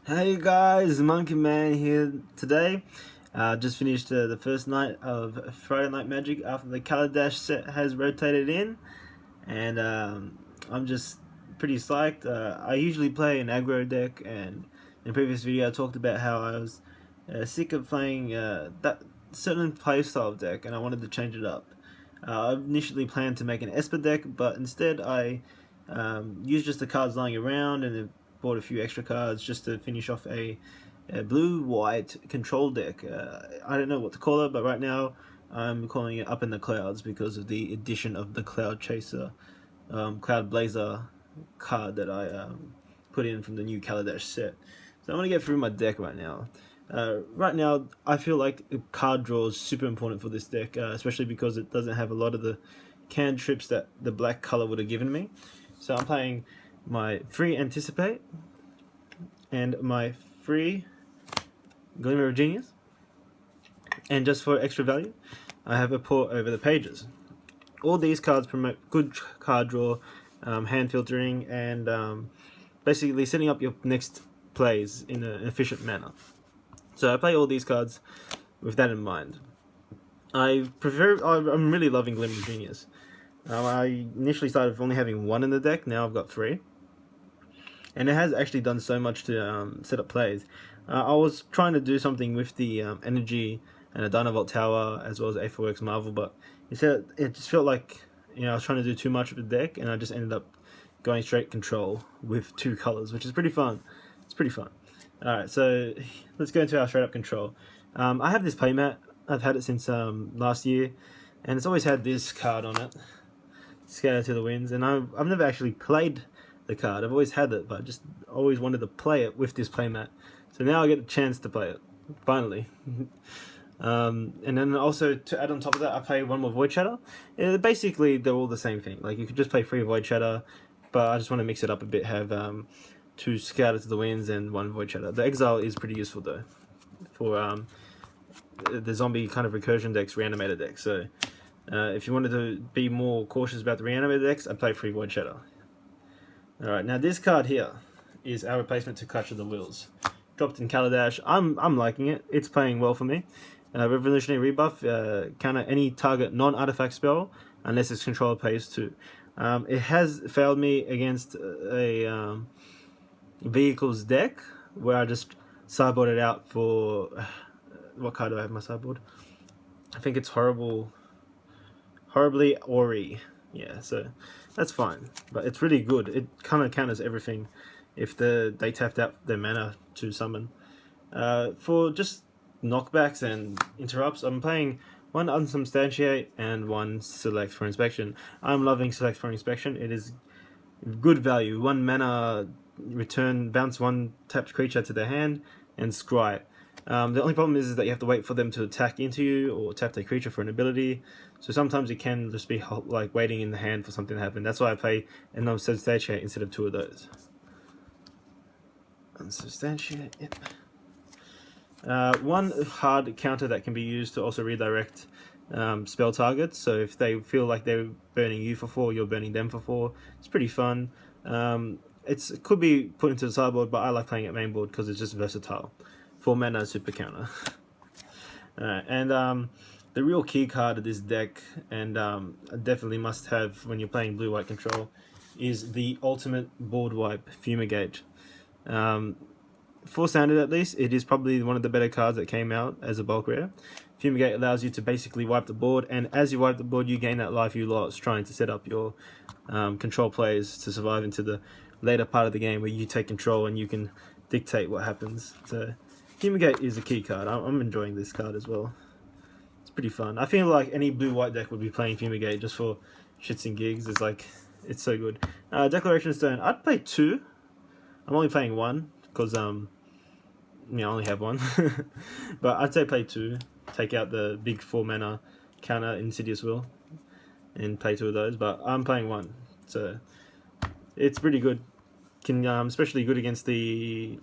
Hey guys, Monkeyman here today. Just finished the first night of Friday Night Magic after the Kaladesh set has rotated in, and I'm just pretty psyched. I usually play an aggro deck, and in a previous video I talked about how I was sick of playing that certain playstyle deck, and I wanted to change it up. I initially planned to make an Esper deck, but instead I used just the cards lying around and then bought a few extra cards just to finish off a blue-white control deck. I don't know what to call it, but right now I'm calling it Up in the Clouds because of the addition of the Cloud Chaser, Cloud Blazer card that I put in from the new Kaladesh set. So I'm going to get through my deck right now. Right now, I feel like card draw is super important for this deck, especially because it doesn't have a lot of the cantrips that the black color would have given me. So I'm playing my free Anticipate and my free Glimmer of Genius, and just for extra value I have a Port Over the Pages. All these cards promote good card draw, hand filtering, and basically setting up your next plays in an efficient manner. So I play all these cards with that in mind. I'm really loving Glimmer of Genius. I initially started with only having one in the deck, now I've got three. And it has actually done so much to set up plays. I was trying to do something with the energy and a Dynavolt Tower as well as A4X Marvel, but it just felt like I was trying to do too much of the deck, and I just ended up going straight control with two colors, which is pretty fun. It's pretty fun. Alright, so let's go into our straight up control. I have this playmat. I've had it since last year, and it's always had this card on it, Scatter to the Winds, and I've never actually played the card. I've always had it, but I just always wanted to play it with this playmat. So now I get a chance to play it, finally. And then also to add on top of that, I play one more Void Shatter. Basically, they're all the same thing. Like you could just play 3 Void Shatter, but I just want to mix it up a bit. Have 2 Scatter to the Winds and 1 Void Shatter. The Exile is pretty useful though for the zombie kind of recursion decks, reanimator decks. So if you wanted to be more cautious about the reanimator decks, I play 3 Void Shatter. Alright, now this card here is our replacement to Clutch of the Wills. Dropped in Kaladesh. I'm liking it. It's playing well for me. Revolutionary Rebuff, counter any target non-artifact spell unless its controller pays 2. It has failed me against a vehicles deck where I just sideboarded out for what card do I have in my sideboard? I think it's Horribly Ori. Yeah, so that's fine, but it's really good. It kind of counters everything if they tapped out their mana to summon. For just knockbacks and interrupts, I'm playing 1 Unsubstantiate and 1 Select for Inspection. I'm loving Select for Inspection. It is good value. 1 mana, return, bounce 1 tapped creature to their hand, and scry. The only problem is that you have to wait for them to attack into you or tap their creature for an ability. So sometimes it can just be like waiting in the hand for something to happen. That's why I play an Unsubstantiate instead of 2 of those. Unsubstantiate, yep. 1 hard counter that can be used to also redirect spell targets. So if they feel like they're burning you for 4, you're burning them for 4. It's pretty fun. It could be put into the sideboard, but I like playing it mainboard because it's just versatile. 4 mana super counter. Alright, and the real key card of this deck, and definitely must have when you're playing blue-white control, is the ultimate board wipe Fumigate. For standard at least, it is probably one of the better cards that came out as a bulk rare. Fumigate allows you to basically wipe the board, and as you wipe the board you gain that life you lost trying to set up your control plays to survive into the later part of the game where you take control and you can dictate what happens. So Fumigate is a key card. I'm enjoying this card as well. It's pretty fun. I feel like any blue-white deck would be playing Fumigate just for shits and gigs. It's so good. Declaration Stone. I'd play 2. I'm only playing 1 because I only have 1. But I'd say play 2. Take out the big 4 mana counter Insidious Will and play 2 of those. But I'm playing 1, so it's pretty good. Can especially good against the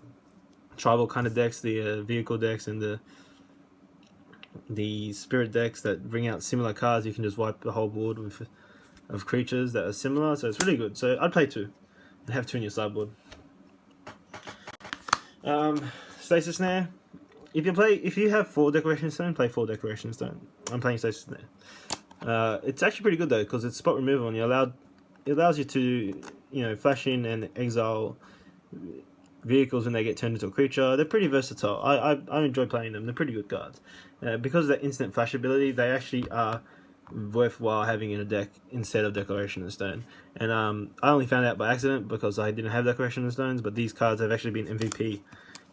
tribal kind of decks, the vehicle decks, and the spirit decks that bring out similar cards. You can just wipe the whole board of creatures that are similar, so it's really good. So I'd play 2 and have 2 in your sideboard. Stasis Snare. If you have 4 Decoration Stone, play 4 Decoration Stone. I'm playing Stasis Snare. It's actually pretty good though, because it's spot removal, and it allows you to flash in and exile vehicles when they get turned into a creature. They're pretty versatile. I enjoy playing them. They're pretty good cards. Because of that instant flash ability, they actually are worthwhile having in a deck instead of Decoration of Stone. And I only found out by accident because I didn't have Decoration of Stones, but these cards have actually been MVP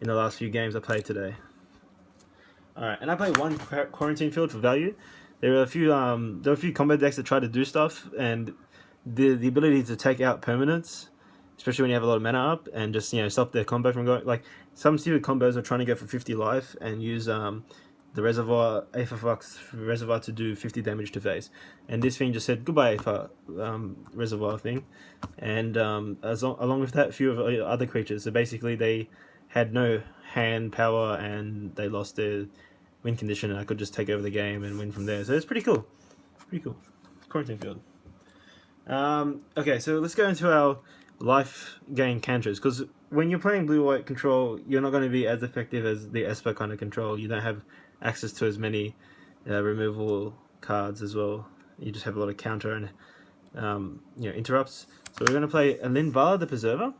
in the last few games I played today. Alright, and I play 1 Quarantine Field for value. There are a few combo decks that try to do stuff, and the ability to take out permanents, especially when you have a lot of mana up, and just stop their combo from going. Like some stupid combos are trying to go for 50 life and use the Reservoir Aetherfox Reservoir to do 50 damage to face, and this thing just said goodbye Aether Reservoir thing, and along with that, a few of other creatures. So basically, they had no hand power and they lost their win condition, and I could just take over the game and win from there. So it's pretty cool. Pretty cool. Quarantine Field. Okay, so let's go into our life gain counters, because when you're playing blue-white control, you're not going to be as effective as the Esper kind of control. You don't have access to as many removal cards as well. You just have a lot of counter and interrupts. So we're going to play a Linvala the Preserver,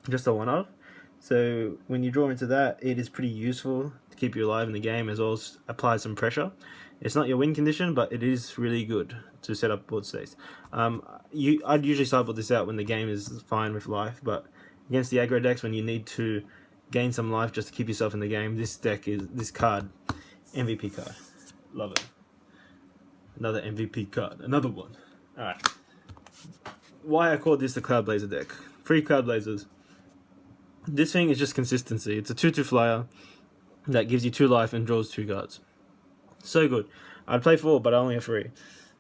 just a one-off. So when you draw into that, it is pretty useful to keep you alive in the game, as well as apply some pressure. It's not your win condition, but it is really good to set up board states. I'd usually sideboard this out when the game is fine with life, but against the aggro decks, when you need to gain some life just to keep yourself in the game, this card, MVP card. Love it. Another MVP card. Another one. Alright. Why I call this the Cloudblazer deck. 3 Cloudblazers. This thing is just consistency. It's a 2/2 flyer that gives you 2 life and draws 2 cards. So good. I'd play 4, but I only have 3.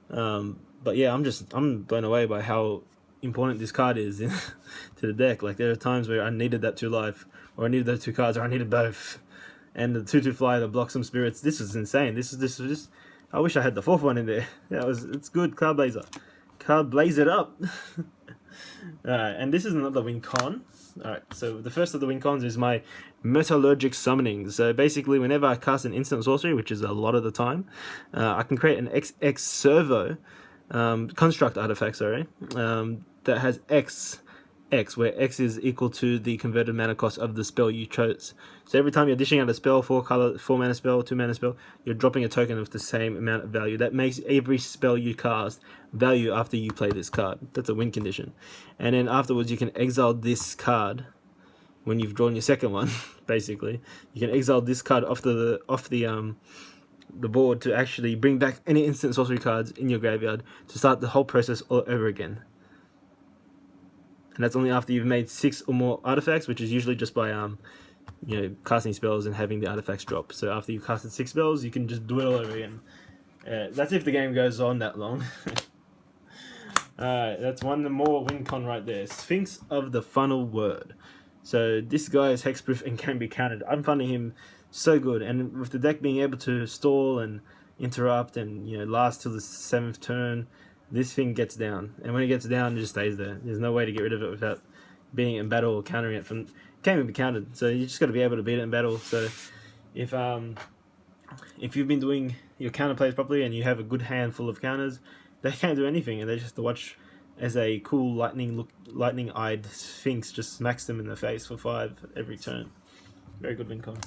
But yeah, I'm blown away by how important this card is to the deck. Like, there are times where I needed that 2 life, or I needed those 2 cards, or I needed both. And the 2/2 flyer that blocks some spirits. This is insane. This is just. I wish I had the 4th one in there. It's good. Cloudblazer. Cloudblaze it up. Alright, and this is another win con. Alright, so the first of the win cons is my Metallurgic Summoning. So basically, whenever I cast an instant sorcery, which is a lot of the time, I can create an XX Servo construct artifact, that has X, where X is equal to the converted mana cost of the spell you chose. So every time you're dishing out a spell, 4 mana spell, 2 mana spell, you're dropping a token of the same amount of value. That makes every spell you cast value after you play this card. That's a win condition. And then afterwards, you can exile this card when you've drawn your second one. Basically, you can exile this card off the board to actually bring back any instant sorcery cards in your graveyard to start the whole process all over again. And that's only after you've made 6 or more artifacts, which is usually just by casting spells and having the artifacts drop. So after you've casted 6 spells, you can just do it all over again. That's if the game goes on that long. Alright, that's one more win con right there. Sphinx of the Funnel Word. So this guy is hexproof and can be countered. I'm finding him so good, and with the deck being able to stall and interrupt and last till the 7th turn, this thing gets down, and when it gets down, it just stays there. There's no way to get rid of it without beating it in battle or countering it. It can't even be countered, so you just got to be able to beat it in battle. So if you've been doing your counter plays properly and you have a good hand full of counters, they can't do anything, and they just have to watch as a cool lightning-eyed Sphinx just smacks them in the face for 5 every turn. Very good win con.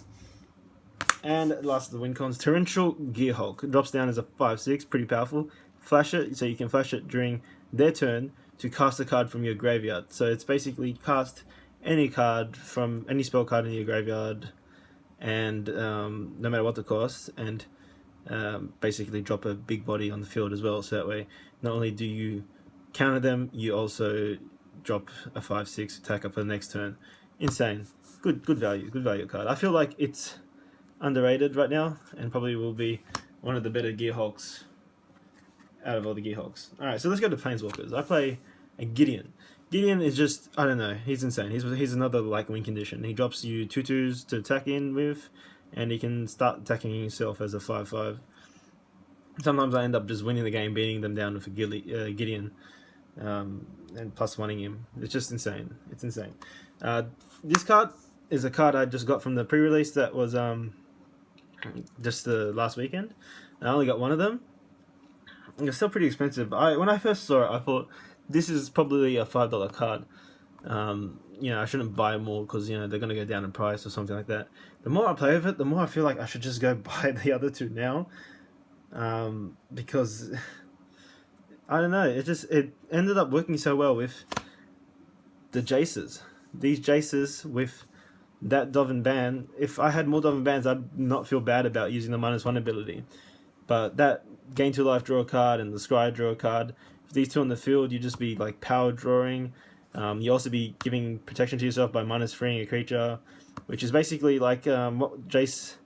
And last of the win cons, Torrential Gearhulk. It drops down as a 5/6, pretty powerful. Flash it, so you can flash it during their turn to cast a card from your graveyard. So it's basically cast any card from any spell card in your graveyard, and no matter what the cost, and basically drop a big body on the field as well. So that way, not only do you counter them, you also drop a 5/6 attacker for the next turn. Insane. Good value card. I feel like it's underrated right now, and probably will be one of the better Gearhulks out of all the Gearhulks. Alright, so let's go to Planeswalkers. I play a Gideon. Gideon is just, I don't know, he's insane. He's another win condition. He drops you 2/2s to attack in with, and he can start attacking himself as a 5/5. Sometimes I end up just winning the game, beating them down with a Gideon, and plus 1ing him. It's just insane. It's insane. This card, is a card I just got from the pre-release that was just the last weekend. I only got one of them. It's still pretty expensive. When I first saw it, I thought this is probably a $5 card. You know, I shouldn't buy more because, you know, they're gonna go down in price or something like that. The more I play with it, the more I feel like I should just go buy the other two now, because I don't know. It ended up working so well with the Jaces. These Jaces with that Dovin ban. If I had more Dovin bans, I'd not feel bad about using the -1 ability. But that gain 2 life draw a card and the scry draw a card. If these two on the field, you just be like power drawing. You also be giving protection to yourself by -freeing a creature, which is basically like what Jace,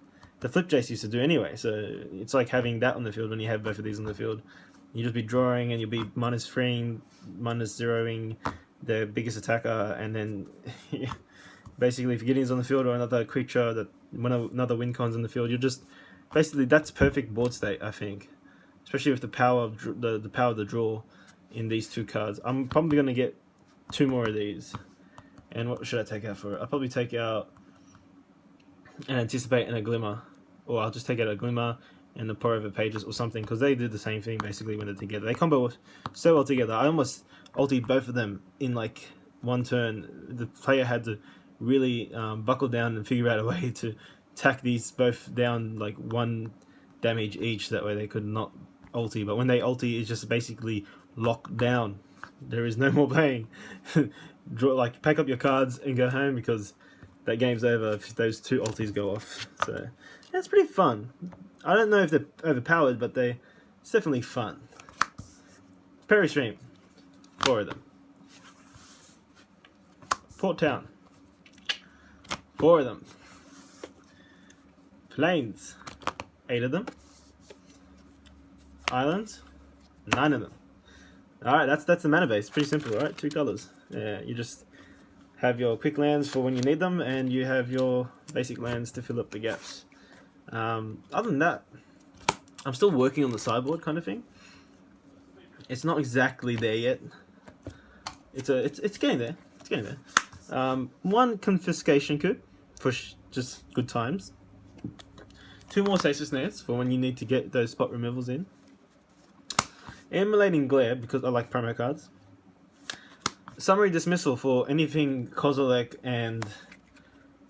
the flip Jace used to do anyway. So it's like having that on the field when you have both of these on the field. You just be drawing and you'll be -freeing, -0ing the biggest attacker, and then basically if Gideon's on the field or another creature that when another win con's on the field, you're just basically that's perfect board state, I think, especially with the power of the power of the draw in these two cards. I'm probably gonna get 2 more of these. And what should I take out for it? I'll probably take out an Anticipate and a Glimmer, or I'll just take out a Glimmer and the Pour Over Pages or something, because they did the same thing basically when they're together. They combo so well together. I almost ultied both of them in like one turn. The player had to really buckle down and figure out a way to tack these both down like 1 damage each. That way they could not ulti. But when they ulti, it's just basically locked down. There is no more playing. Draw, like, pack up your cards and go home, because that game's over if those 2 ultis go off. So that's pretty fun. I don't know if they're overpowered, but it's definitely fun. Perry Stream, 4 of them. Port Town, 4 of them. Plains, 8 of them. Islands, 9 of them. Alright, that's the mana base. Pretty simple, right? 2 colors. Yeah, you just have your quick lands for when you need them, and you have your basic lands to fill up the gaps. Other than that, I'm still working on the sideboard kind of thing. It's not exactly there yet. It's getting there. It's getting there. 1 confiscation coup for just good times. 2 more stasis snares for when you need to get those spot removals in. Emulating Glare, because I like promo cards. Summary Dismissal for anything Kozilek, and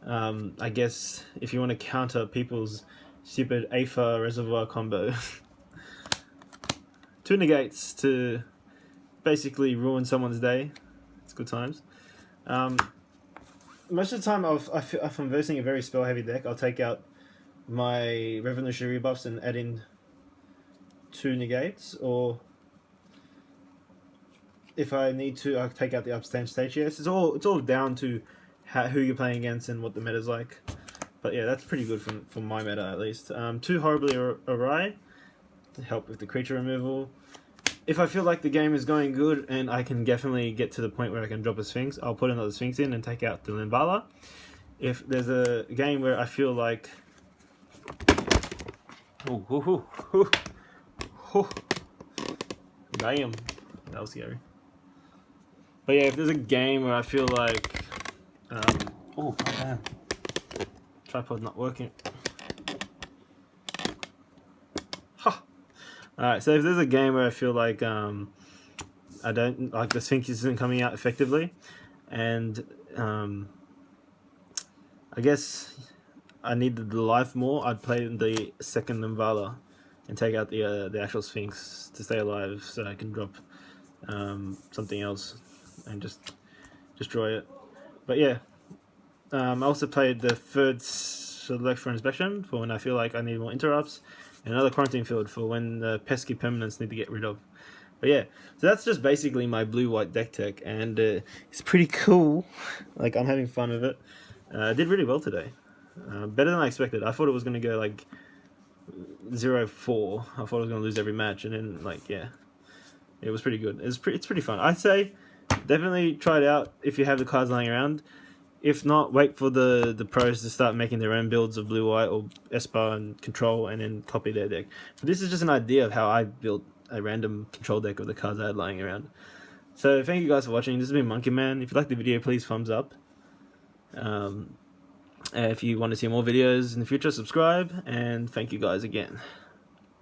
I guess if you want to counter people's stupid Aether Reservoir combo. 2 negates to basically ruin someone's day. It's good times. Most of the time, if I'm versing a very spell heavy deck, I'll take out my Revolutionary buffs and add in 2 negates, or if I need to, I'll take out the upstand stage. Yes, it's all down to who you're playing against and what the meta's like. But yeah, that's pretty good for my meta at least. 2 Horribly Awry to help with the creature removal. If I feel like the game is going good and I can definitely get to the point where I can drop a Sphinx, I'll put another Sphinx in and take out the Limbala. If there's a game where I feel like... Damn, that was scary. But yeah, if there's a game where I feel like... oh, damn. Tripod not working. Ha! Alright, so if there's a game where I feel like I don't... like the Sphinx isn't coming out effectively, and I guess I needed the life more, I'd play the second Limbala and take out the actual Sphinx to stay alive, so I can drop something else and just destroy it. But yeah, I also played the third Select for Inspection for when I feel like I need more interrupts, and another Quarantine Field for when the pesky permanents need to get rid of. But yeah, so that's just basically my blue-white deck tech, and it's pretty cool. Like, I'm having fun with it. I did really well today. Better than I expected. I thought it was going to go like 0-4. I thought I was going to lose every match, and then, like, yeah, it was pretty good. It's pretty fun. I'd say definitely try it out if you have the cards lying around. If not, wait for the pros to start making their own builds of blue-white or Esper and Control, and then copy their deck. But this is just an idea of how I built a random control deck of the cards I had lying around. So thank you guys for watching. This has been Monkeyman. If you liked the video, please thumbs up. If you want to see more videos in the future, subscribe, and thank you guys again.